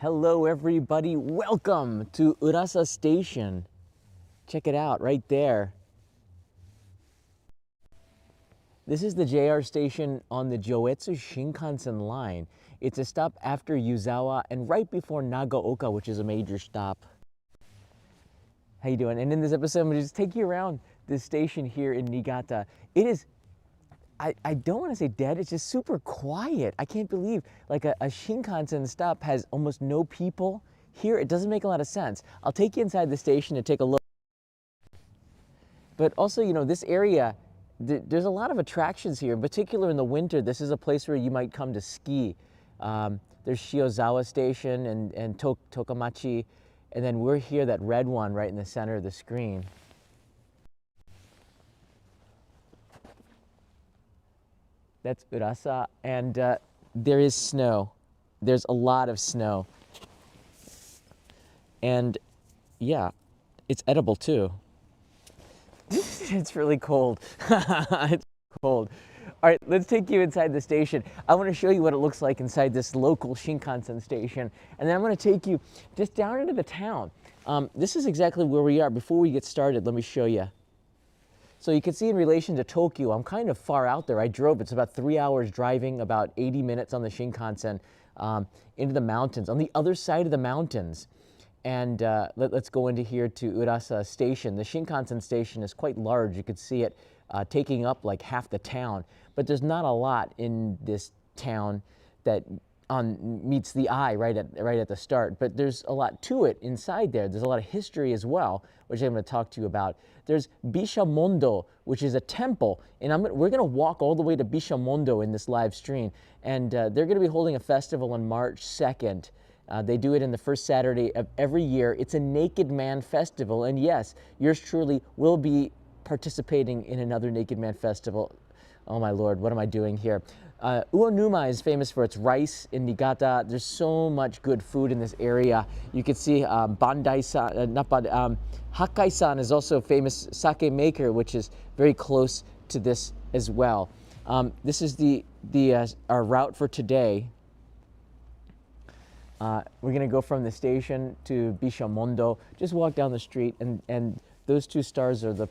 Hello everybody, welcome to Urasa Station. Check it out right there. This is the JR station on the Joetsu Shinkansen line. It's a stop after Yuzawa and right before Nagaoka, which is a major stop. How you doing? And in this episode, I'm gonna just take you around this station here in Niigata. It is, I don't want to say dead, it's just super quiet. I can't believe like a Shinkansen stop has almost no people here. It doesn't make a lot of sense. I'll take you inside the station to take a look. But also, you know, this area, there's a lot of attractions here, in particular in the winter. This is a place where you might come to ski. There's Shiozawa Station and Tokamachi, and then we're here, that red one right in the center of the screen. That's Urasa, and there is snow. There's a lot of snow. And yeah, it's edible too. It's really cold. It's cold. All right, let's take you inside the station. I want to show you what it looks like inside this local Shinkansen station. And then I'm going to take you just down into the town. This is exactly where we are. Before we get started, let me show you. So you can see in relation to Tokyo, I'm kind of far out there. I drove, it's about 3 hours driving, about 80 minutes on the Shinkansen into the mountains, on the other side of the mountains. And let's go into here to Urasa Station. The Shinkansen station is quite large. You could see it taking up like half the town. But there's not a lot in this town that meets the eye right at the start. But there's a lot to it inside there. There's a lot of history as well, which I'm going to talk to you about. There's Bishamondo, which is a temple, and we're going to walk all the way to Bishamondo in this live stream. And they're going to be holding a festival on March 2nd. They do it in the first Saturday of every year. It's a Naked Man festival, and yes, yours truly will be participating in another Naked Man festival. Oh my Lord, what am I doing here? Uonuma is famous for its rice in Niigata. There's so much good food in this area. You can see Hakkai-san is also a famous sake maker, which is very close to this as well. This is our route for today. We're going to go from the station to Bishamondo, just walk down the street, and those two stars are the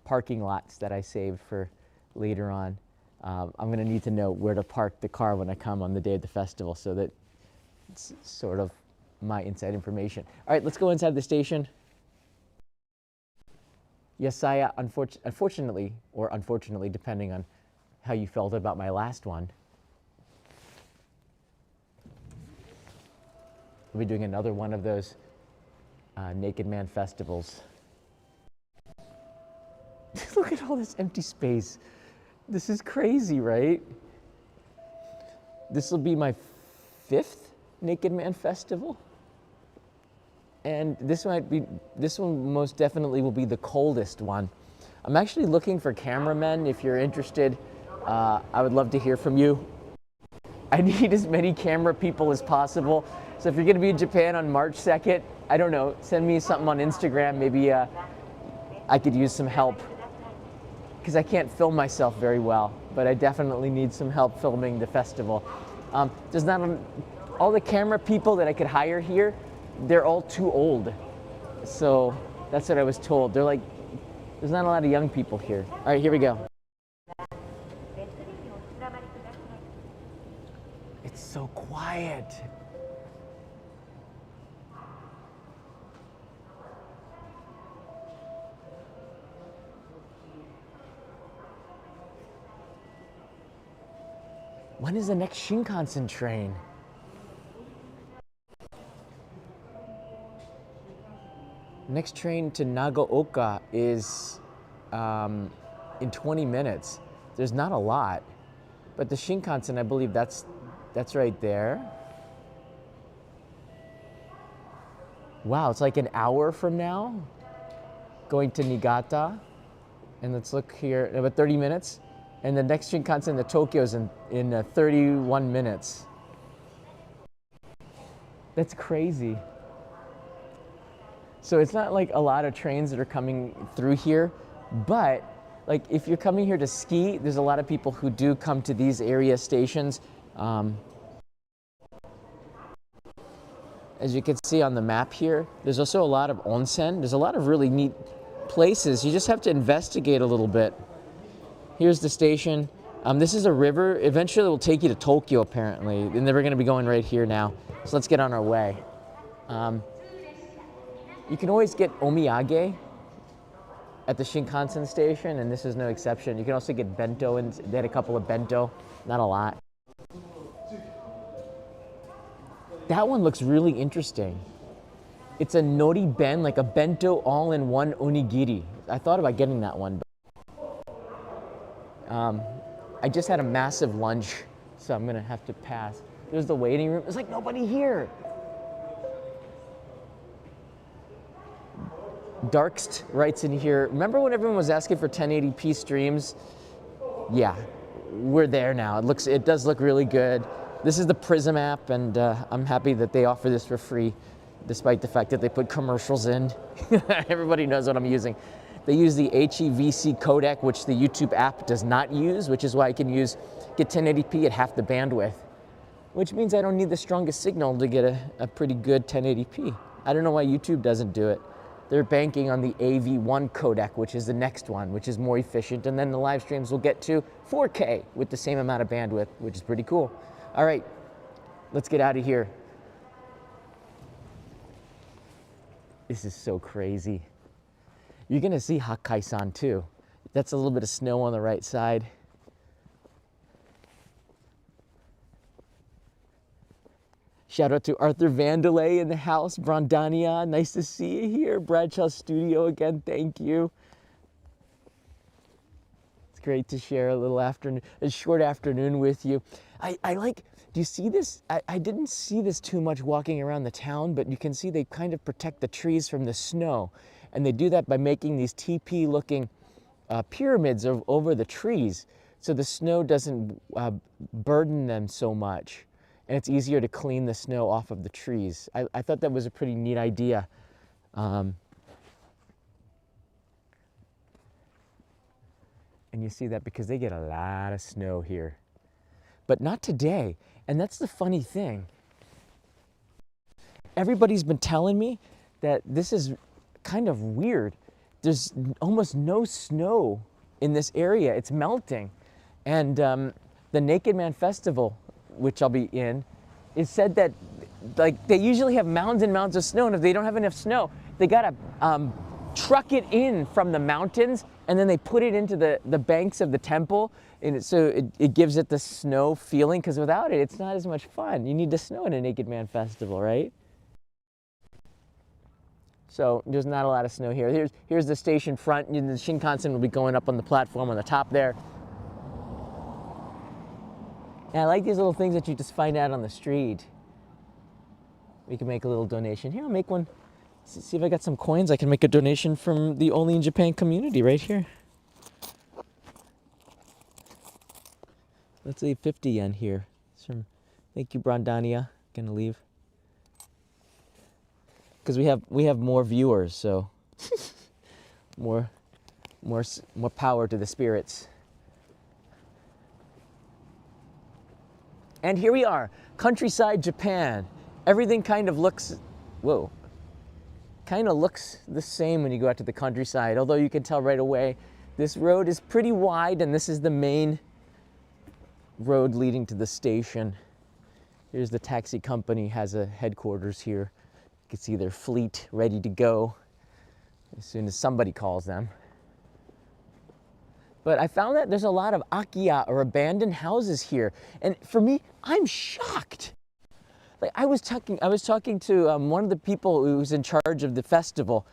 parking lots that I saved for later on. I'm going to need to know where to park the car when I come on the day of the festival, so that it's sort of my inside information. All right, let's go inside the station. Yasaya, unfortunately, or unfortunately, depending on how you felt about my last one, we'll be doing another one of those Naked Man festivals. Look at all this empty space. This is crazy, right? This will be my 5th Naked Man festival. And this one most definitely will be the coldest one. I'm actually looking for cameramen. If you're interested, I would love to hear from you. I need as many camera people as possible. So if you're gonna be in Japan on March 2nd, I don't know, send me something on Instagram. Maybe I could use some help, because I can't film myself very well, but I definitely need some help filming the festival. There's not all the camera people that I could hire here, they're all too old. So that's what I was told. They're like, there's not a lot of young people here. All right, here we go. It's so quiet. When is the next Shinkansen train? Next train to Nagaoka is in 20 minutes. There's not a lot, but the Shinkansen, I believe that's right there. Wow, it's like an hour from now, going to Niigata. And let's look here, about 30 minutes. And the next Shinkansen to Tokyo is in 31 minutes. That's crazy. So it's not like a lot of trains that are coming through here, but like if you're coming here to ski, there's a lot of people who do come to these area stations. As you can see on the map here, there's also a lot of onsen. There's a lot of really neat places. You just have to investigate a little bit. Here's the station. This is a river. Eventually it will take you to Tokyo, apparently. And then we're going to be going right here now. So let's get on our way. You can always get omiyage at the Shinkansen station, and this is no exception. You can also get bento, and they had a couple of bento, not a lot. That one looks really interesting. It's a nori ben, like a bento all-in-one onigiri. I thought about getting that one, but I just had a massive lunch, so I'm gonna have to pass. There's the waiting room. There's like nobody here. Darkst writes in here, remember when everyone was asking for 1080p streams? Yeah, we're there now. It does look really good. This is the Prism app, and I'm happy that they offer this for free, despite the fact that they put commercials in. Everybody knows what I'm using. They use the HEVC codec, which the YouTube app does not use, which is why I can get 1080p at half the bandwidth, which means I don't need the strongest signal to get a pretty good 1080p. I don't know why YouTube doesn't do it. They're banking on the AV1 codec, which is the next one, which is more efficient, and then the live streams will get to 4K with the same amount of bandwidth, which is pretty cool. All right, let's get out of here. This is so crazy. You're gonna see Hakkaisan too. That's a little bit of snow on the right side. Shout out to Arthur Vandelay in the house, Brandania, nice to see you here. Bradshaw Studio again, thank you. It's great to share a short afternoon with you. I like, do you see this? I didn't see this too much walking around the town, but you can see they kind of protect the trees from the snow. And they do that by making these teepee-looking pyramids over the trees, so the snow doesn't burden them so much. And it's easier to clean the snow off of the trees. I thought that was a pretty neat idea. And you see that because they get a lot of snow here. But not today. And that's the funny thing. Everybody's been telling me that this is kind of weird. There's almost no snow in this area. It's melting. And the Naked Man Festival, which I'll be in, it said that like they usually have mounds and mounds of snow, and if they don't have enough snow, they gotta truck it in from the mountains, and then they put it into the banks of the temple, and so it gives it the snow feeling, because without it, it's not as much fun. You need the snow in a Naked Man Festival, right? So there's not a lot of snow here. Here's the station front. The Shinkansen will be going up on the platform on the top there. And I like these little things that you just find out on the street. We can make a little donation. Here, I'll make one. See if I got some coins. I can make a donation from the Only in Japan community right here. Let's leave 50 yen here. Thank you, Brandania. Gonna leave. Because we have more viewers, so more power to the spirits. And here we are, countryside Japan. Everything kind of looks, kind of looks the same when you go out to the countryside, although you can tell right away this road is pretty wide, and this is the main road leading to the station. Here's the taxi company, has a headquarters here. You can see their fleet ready to go as soon as somebody calls them. But I found that there's a lot of akiya, or abandoned houses here. And for me, I'm shocked. Like I was talking to one of the people who's in charge of the festival,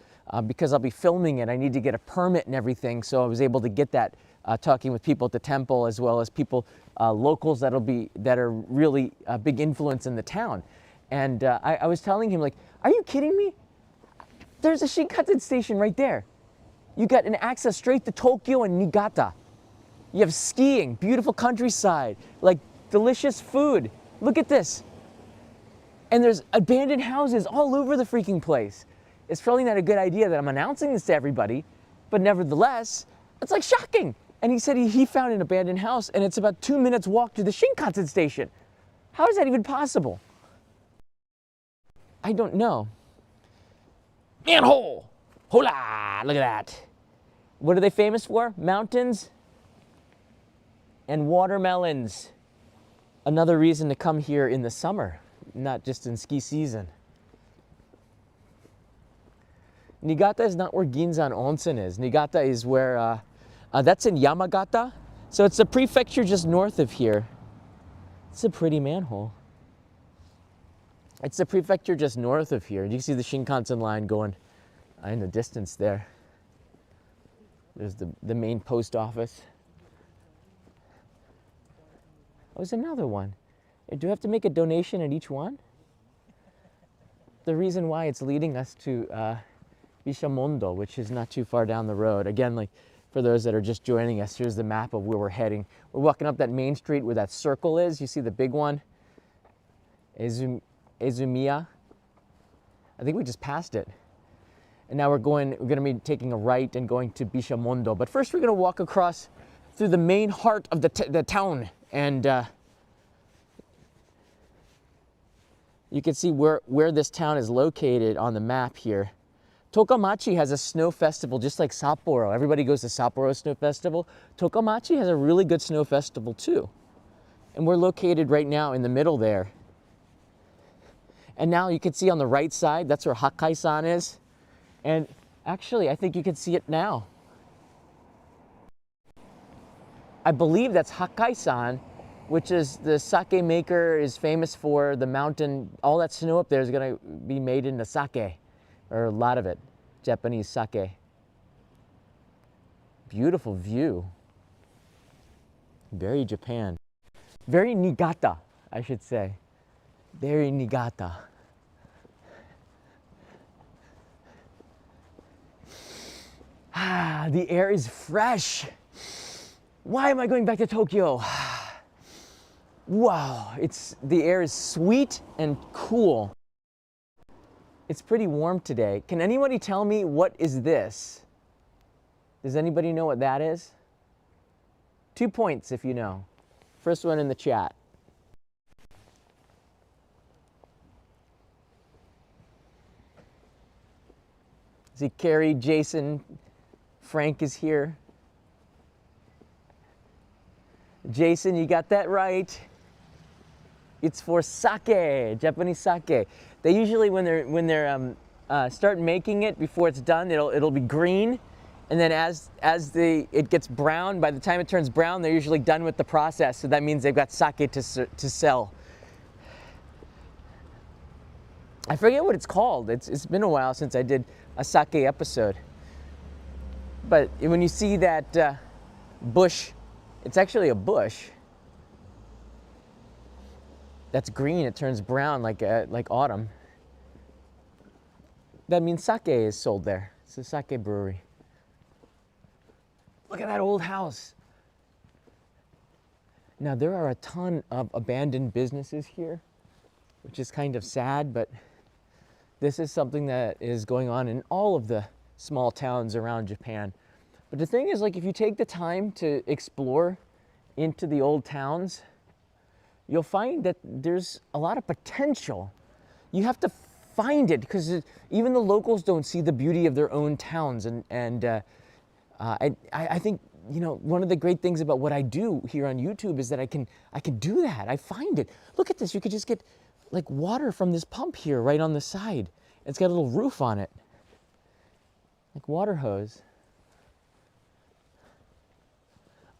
because I'll be filming it. I need to get a permit and everything, so I was able to get that talking with people at the temple, as well as people, locals that are really a big influence in the town. And I was telling him, like, are you kidding me? There's a Shinkansen station right there. You got an access straight to Tokyo and Niigata. You have skiing, beautiful countryside, like delicious food. Look at this. And there's abandoned houses all over the freaking place. It's probably not a good idea that I'm announcing this to everybody, but nevertheless, it's like shocking. And he said he found an abandoned house, and it's about 2 minutes walk to the Shinkansen station. How is that even possible? I don't know. Manhole! Hola! Look at that. What are they famous for? Mountains and watermelons. Another reason to come here in the summer, not just in ski season. Niigata is not where Ginzan Onsen is. Niigata is where, that's in Yamagata. So it's a prefecture just north of here. It's a pretty manhole. It's the prefecture just north of here. You can see the Shinkansen line going in the distance there. There's the main post office. Oh, there's another one. Do I have to make a donation at each one? The reason why it's leading us to Bishamondo, which is not too far down the road. Again, like for those that are just joining us, here's the map of where we're heading. We're walking up that main street where that circle is. You see the big one? Izumiya. I think we just passed it. And now we're going to be taking a right and going to Bishamondo. But first we're going to walk across through the main heart of the town. And you can see where this town is located on the map here. Tokamachi has a snow festival just like Sapporo. Everybody goes to Sapporo Snow Festival. Tokamachi has a really good snow festival too. And we're located right now in the middle there. And now you can see on the right side, that's where Hakkai-san is. And actually, I think you can see it now. I believe that's Hakkai-san, which is the sake maker, is famous for the mountain. All that snow up there is going to be made into sake, or a lot of it, Japanese sake. Beautiful view. Very Japan. Very Niigata, I should say. Very Niigata. Ah, the air is fresh. Why am I going back to Tokyo? Wow, the air is sweet and cool. It's pretty warm today. Can anybody tell me what is this? Does anybody know what that is? 2 points if you know. First one in the chat. See, Carrie, Jason, Frank is here. Jason, you got that right. It's for sake, Japanese sake. They usually, when they're start making it, before it's done, it'll be green, and then as it gets brown, by the time it turns brown, they're usually done with the process. So that means they've got sake to sell. I forget what it's called. It's been a while since I did a sake episode. But when you see that bush, it's actually a bush that's green. It turns brown like autumn. That means sake is sold there. It's a sake brewery. Look at that old house. Now there are a ton of abandoned businesses here, which is kind of sad, but this is something that is going on in all of the small towns around Japan. But the thing is, like, if you take the time to explore into the old towns, you'll find that there's a lot of potential. You have to find it, because even the locals don't see the beauty of their own towns. And I think, you know, one of the great things about what I do here on YouTube is that I can do that. I find it. Look at this. You could just get like water from this pump here right on the side. It's got a little roof on it, like water hose.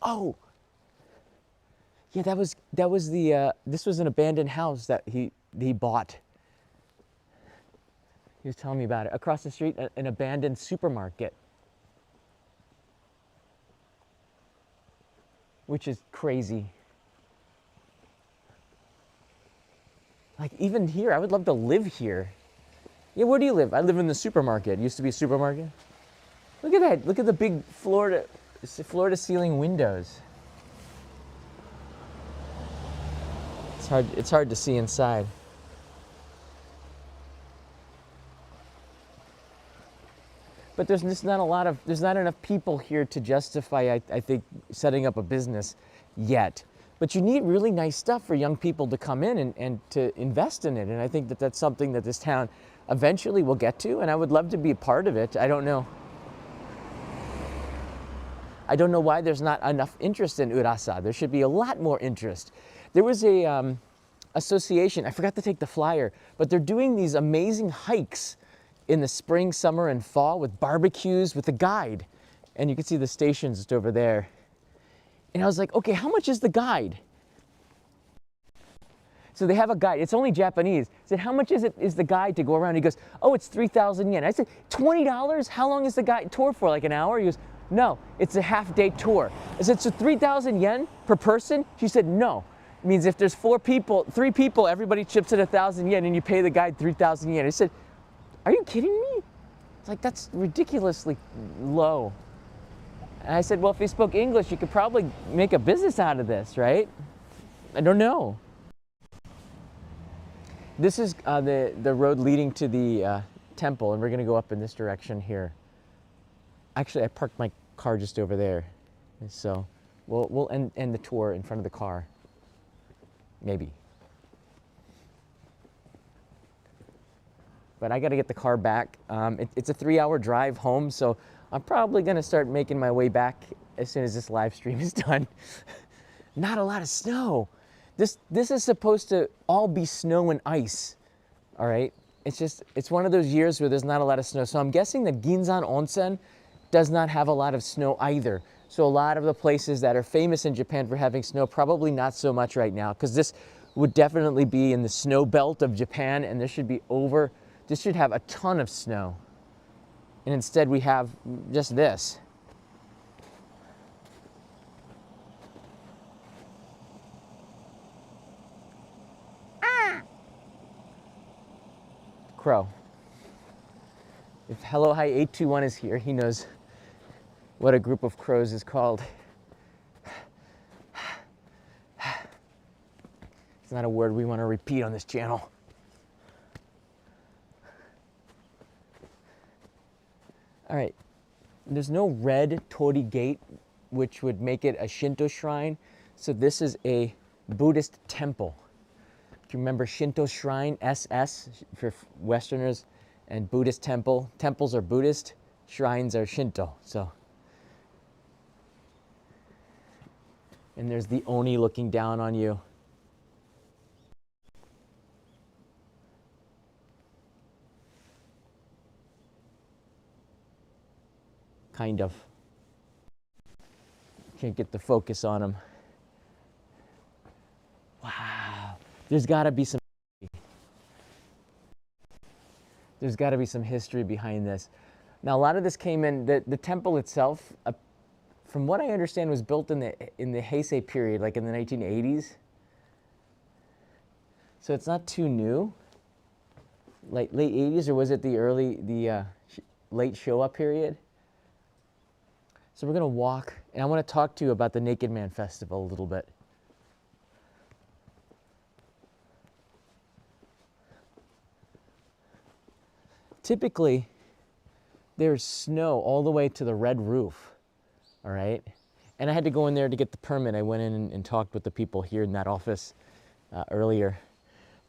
Oh, yeah, that was the this was an abandoned house that he bought. He was telling me about it. Across the street, an abandoned supermarket, which is crazy. Like, even here, I would love to live here. Yeah, where do you live? I live in the supermarket. It used to be a supermarket. Look at that. Look at the big floor to ceiling windows. It's hard to see inside. But there's just there's not enough people here to justify, I think, setting up a business yet. But you need really nice stuff for young people to come in and to invest in it. And I think that that's something that this town eventually will get to, and I would love to be a part of it. I don't know why there's not enough interest in Urasa. There should be a lot more interest. There was a association, I forgot to take the flyer, but they're doing these amazing hikes in the spring, summer, and fall with barbecues with a guide. And you can see the stations just over there. And I was like, okay, how much is the guide? So they have a guide. It's only Japanese. I said, how much is the guide to go around? He goes, oh, it's 3,000 yen. I said, $20? How long is the guide tour for? Like an hour? He goes, no, it's a half-day tour. I said, so 3,000 yen per person? She said, no. It means if there's 3 people, everybody chips in 1,000 yen and you pay the guide 3,000 yen. I said, are you kidding me? It's like, that's ridiculously low. And I said, well, if you spoke English, you could probably make a business out of this, right? I don't know. This is the road leading to the temple, and we're going to go up in this direction here. Actually, I parked my car just over there. And so we'll end the tour in front of the car. Maybe. But I got to get the car back. It's a 3-hour drive home, so I'm probably going to start making my way back as soon as this live stream is done. Not a lot of snow. This is supposed to all be snow and ice, all right? It's one of those years where there's not a lot of snow. So I'm guessing that Ginzan Onsen does not have a lot of snow either. So a lot of the places that are famous in Japan for having snow, probably not so much right now, because this would definitely be in the snow belt of Japan, and this should have a ton of snow. And instead we have just this. Crow. If Hello Hi 821 is here, he knows what a group of crows is called. It's not a word we want to repeat on this channel. All right, there's no red torii gate, which would make it a Shinto shrine. So this is a Buddhist temple. If you remember Shinto shrine, SS for Westerners, and Buddhist temple. Temples are Buddhist, shrines are Shinto. So, and there's the Oni looking down on you. Kind of. Can't get the focus on him. Wow. There's got to be some history behind this. Now, a lot of this came in, the temple itself, from what I understand, was built in the Heisei period, like in the 1980s. So it's not too new. Like late 80s, or was it the late Showa period? So we're going to walk, and I want to talk to you about the Naked Man Festival a little bit. Typically, there's snow all the way to the red roof, all right? And I had to go in there to get the permit. I went in and talked with the people here in that office earlier.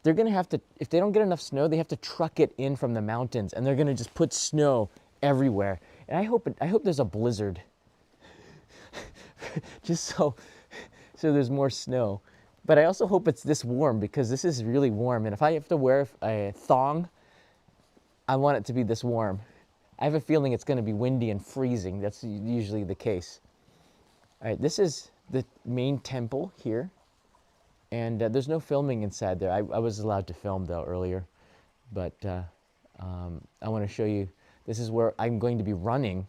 They're going to have to, if they don't get enough snow, they have to truck it in from the mountains, and they're going to just put snow everywhere. And I hope there's a blizzard. Just so there's more snow. But I also hope it's this warm, because this is really warm. And if I have to wear a thong, I want it to be this warm. I have a feeling it's going to be windy and freezing. That's usually the case. All right, this is the main temple here. And there's no filming inside there. I was allowed to film, though, earlier. But I want to show you, this is where I'm going to be running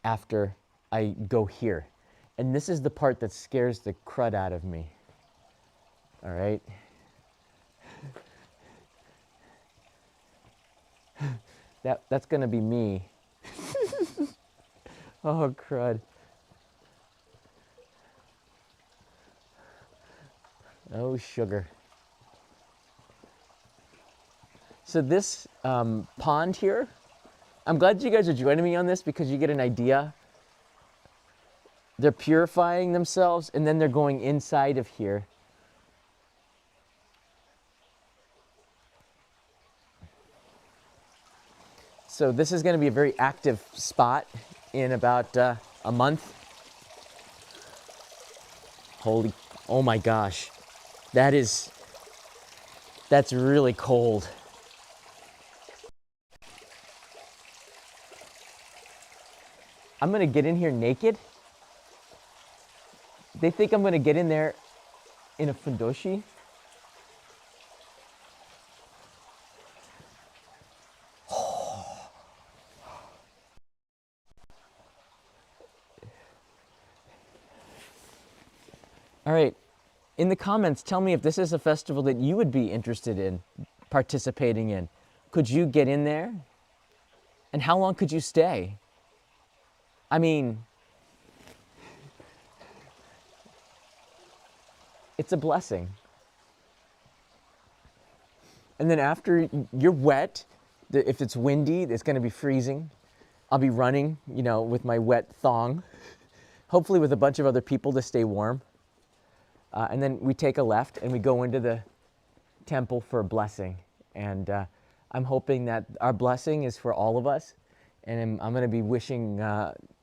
after I go here. And this is the part that scares the crud out of me. All right? That's going to be me. Oh, crud. Oh, sugar. So this pond here, I'm glad you guys are joining me on this, because you get an idea. They're purifying themselves, and then they're going inside of here. So this is going to be a very active spot in about a month. Holy, oh my gosh. That's really cold. I'm going to get in here naked. They think I'm going to get in there in a fundoshi. All right, in the comments, tell me if this is a festival that you would be interested in participating in. Could you get in there? And how long could you stay? I mean, it's a blessing. And then after you're wet, if it's windy, it's going to be freezing. I'll be running, you know, with my wet thong, hopefully with a bunch of other people to stay warm. And then we take a left and we go into the temple for a blessing. And I'm hoping that our blessing is for all of us. And I'm going to be wishing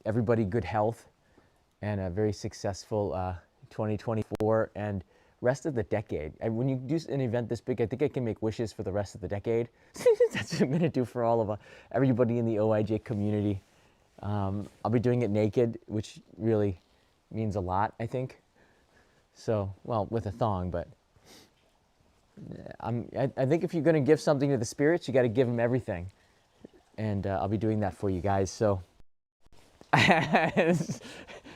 everybody good health and a very successful 2024 and rest of the decade. When you do an event this big, I think I can make wishes for the rest of the decade. That's what I'm going to do for all of everybody in the OIJ community. I'll be doing it naked, which really means a lot, I think. So, well, with a thong, but I think if you're going to give something to the spirits, you got to give them everything. And I'll be doing that for you guys. So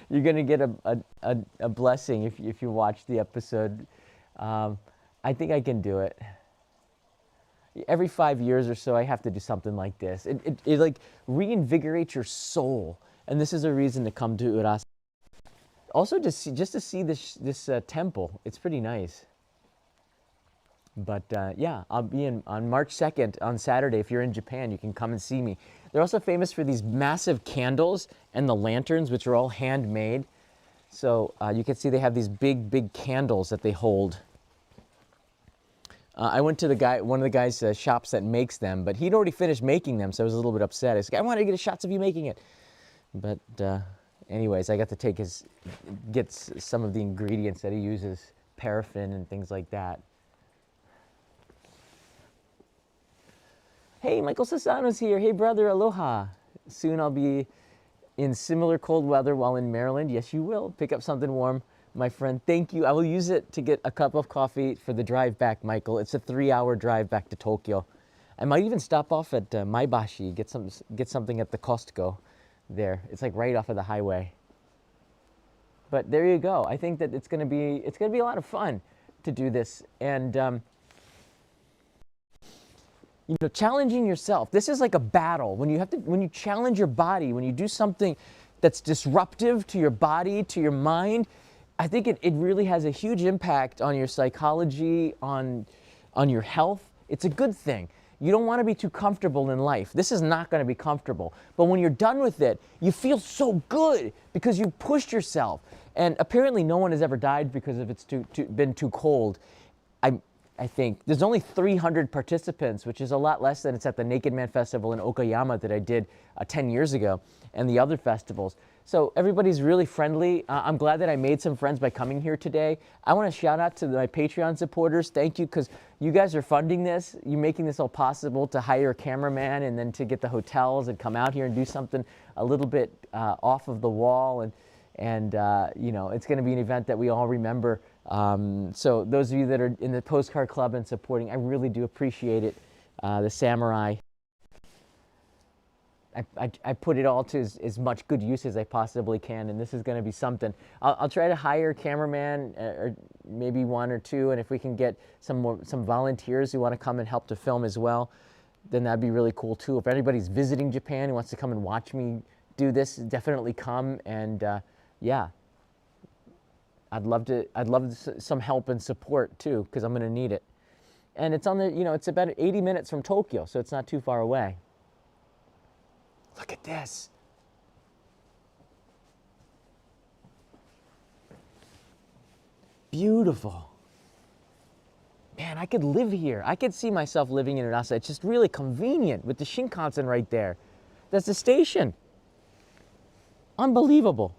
you're going to get a blessing if you watch the episode. I think I can do it. Every 5 years or so, I have to do something like this. It like reinvigorates your soul. And this is a reason to come to Urasa. Also, just to see this temple, it's pretty nice. But yeah, I'll be on March 2nd on Saturday. If you're in Japan, you can come and see me. They're also famous for these massive candles and the lanterns, which are all handmade. So you can see they have these big candles that they hold. I went to one of the guys' shops that makes them, but he'd already finished making them, so I was a little bit upset. I was like, I want to get shots of you making it. But anyways, I got to get some of the ingredients that he uses, paraffin and things like that. Hey, Michael Sasano's here. Hey, brother, aloha. Soon I'll be in similar cold weather while in Maryland. Yes, you will. Pick up something warm, my friend. Thank you. I will use it to get a cup of coffee for the drive back, Michael. It's a 3-hour drive back to Tokyo. I might even stop off at Maebashi, get something at the Costco there. It's like right off of the highway. But there you go. I think that it's gonna be a lot of fun to do this. And you know, challenging yourself. This is like a battle. When you challenge your body, when you do something that's disruptive to your body, to your mind, I think it really has a huge impact on your psychology, on your health. It's a good thing. You don't want to be too comfortable in life. This is not going to be comfortable. But when you're done with it, you feel so good because you pushed yourself. And apparently no one has ever died because of it's been too cold. I think there's only 300 participants, which is a lot less than it's at the Naked Man Festival in Okayama that I did 10 years ago, and the other festivals. So everybody's really friendly. I'm glad that I made some friends by coming here today. I want to shout out to my Patreon supporters. Thank you, because you guys are funding this. You're making this all possible to hire a cameraman and then to get the hotels and come out here and do something a little bit off of the wall. And you know, it's going to be an event that we all remember. So those of you that are in the Postcard Club and supporting, I really do appreciate it. The Samurai, I put it all to as much good use as I possibly can, and this is going to be something. I'll try to hire a cameraman, or maybe one or two, and if we can get some volunteers who want to come and help to film as well, then that'd be really cool too. If anybody's visiting Japan who wants to come and watch me do this, definitely come. And yeah, I'd love some help and support too, because I'm going to need it. And it's on the, you know, it's about 80 minutes from Tokyo, so it's not too far away. Look at this. Beautiful. Man, I could live here. I could see myself living in Urasa. It's just really convenient with the Shinkansen right there. That's the station. Unbelievable.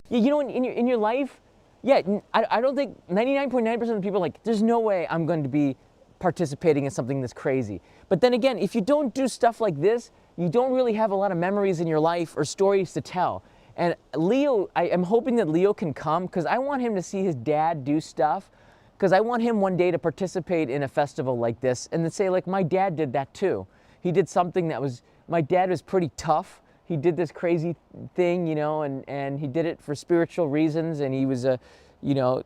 Yeah, you know, in your life, yeah, I don't think 99.9% of the people are like, there's no way I'm going to be participating in something this crazy. But then again, if you don't do stuff like this, you don't really have a lot of memories in your life or stories to tell. And Leo, I am hoping that Leo can come because I want him to see his dad do stuff, because I want him one day to participate in a festival like this and to say, like, my dad did that too. He did something that was, my dad was pretty tough. He did this crazy thing, you know, and he did it for spiritual reasons, and he was a, you know,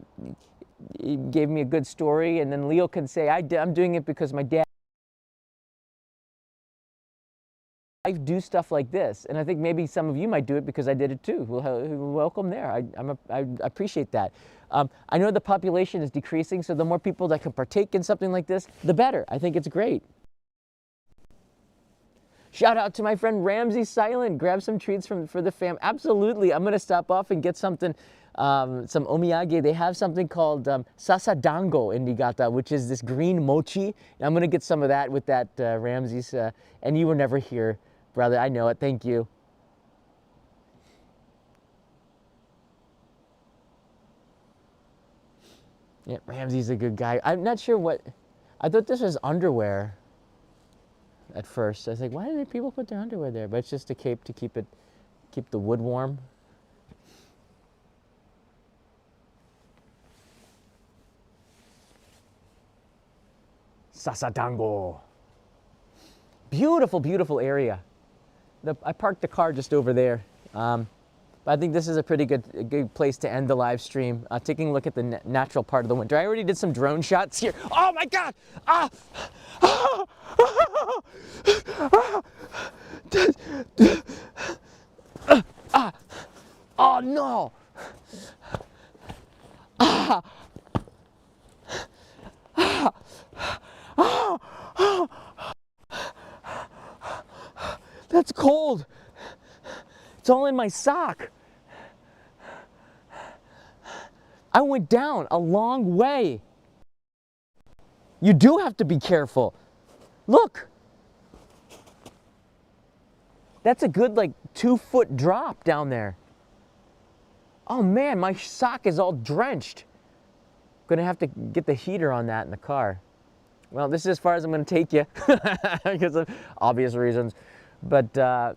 he gave me a good story. And then Leo can say, I'm doing it because my dad do stuff like this. And I think maybe some of you might do it because I did it too. Well, welcome there. I appreciate that. I know the population is decreasing, so the more people that can partake in something like this, the better. I think it's great. Shout out to my friend Ramsey Silent. Grab some treats for the fam. Absolutely. I'm going to stop off and get something, some omiyage. They have something called sasadango in Niigata, which is this green mochi. And I'm going to get some of that with that Ramsey's. And you were never here, brother. I know it. Thank you. Yeah, Ramsey's a good guy. I'm not sure what... I thought this was underwear at first. I was like, why did people put their underwear there? But it's just a cape to keep the wood warm. Sasadango. Beautiful, beautiful area. I parked the car just over there. But I think this is a pretty good place to end the live stream. Taking a look at the natural part of the winter. I already did some drone shots here. Oh my God! Ah! Ah! Ah! Ah! Oh no! Ah! Ah! Ah! That's cold. It's all in my sock. I went down a long way. You do have to be careful. Look. That's a good, like, 2-foot drop down there. Oh man, my sock is all drenched. Gonna have to get the heater on that in the car. Well, this is as far as I'm gonna take you because of obvious reasons. But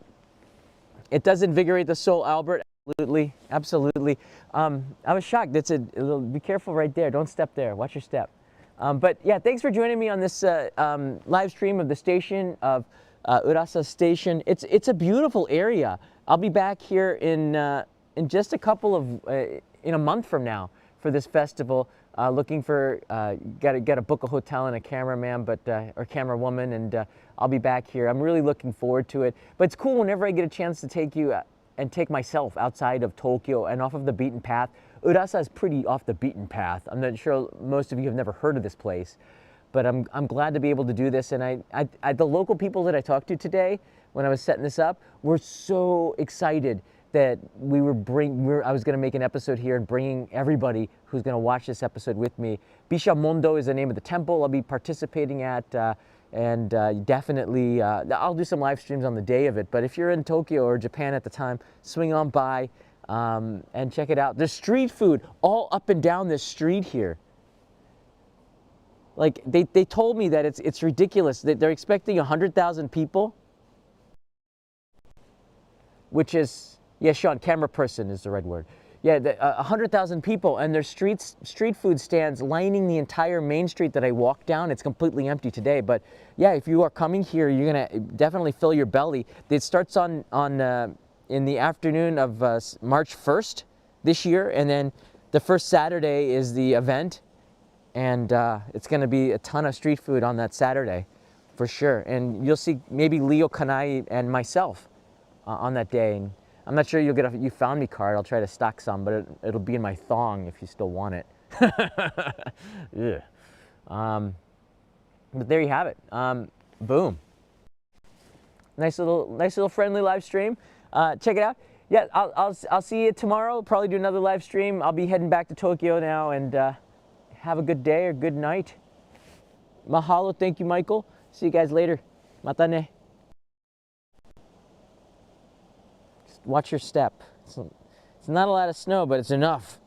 it does invigorate the soul, Albert. Absolutely, absolutely. I was shocked. That's be careful right there. Don't step there. Watch your step. But yeah, thanks for joining me on this live stream of the station of Urasa Station. It's a beautiful area. I'll be back here in just a couple of in a month from now for this festival. Looking for gotta book a hotel and a cameraman, or camera woman, and I'll be back here. I'm really looking forward to it. But it's cool whenever I get a chance to take you and take myself outside of Tokyo and off of the beaten path. Urasa is pretty off the beaten path. I'm not sure most of you have never heard of this place, but I'm glad to be able to do this. And the local people that I talked to today when I was setting this up were so excited that I was going to make an episode here and bringing everybody who's going to watch this episode with me. Bishamondo is the name of the temple I'll be participating at, and definitely I'll do some live streams on the day of it. But if you're in Tokyo or Japan at the time, swing on by and check it out. There's street food all up and down this street here. Like they told me that it's ridiculous that they're expecting 100,000 people, which is, yeah, Sean, camera person is the right word. Yeah, 100,000 people, and there's street food stands lining the entire main street that I walked down. It's completely empty today, but yeah, if you are coming here, you're gonna definitely fill your belly. It starts in the afternoon of March 1st this year, and then the first Saturday is the event, and it's gonna be a ton of street food on that Saturday, for sure. And you'll see maybe Leo Kanai and myself on that day. And I'm not sure you'll get a You Found Me card. I'll try to stock some, but it'll be in my thong if you still want it. Yeah. But there you have it. Boom. Nice little friendly live stream. Check it out. Yeah, I'll see you tomorrow. Probably do another live stream. I'll be heading back to Tokyo now, and have a good day or good night. Mahalo. Thank you, Michael. See you guys later. Mata ne. Just watch your step. It's not a lot of snow, but it's enough.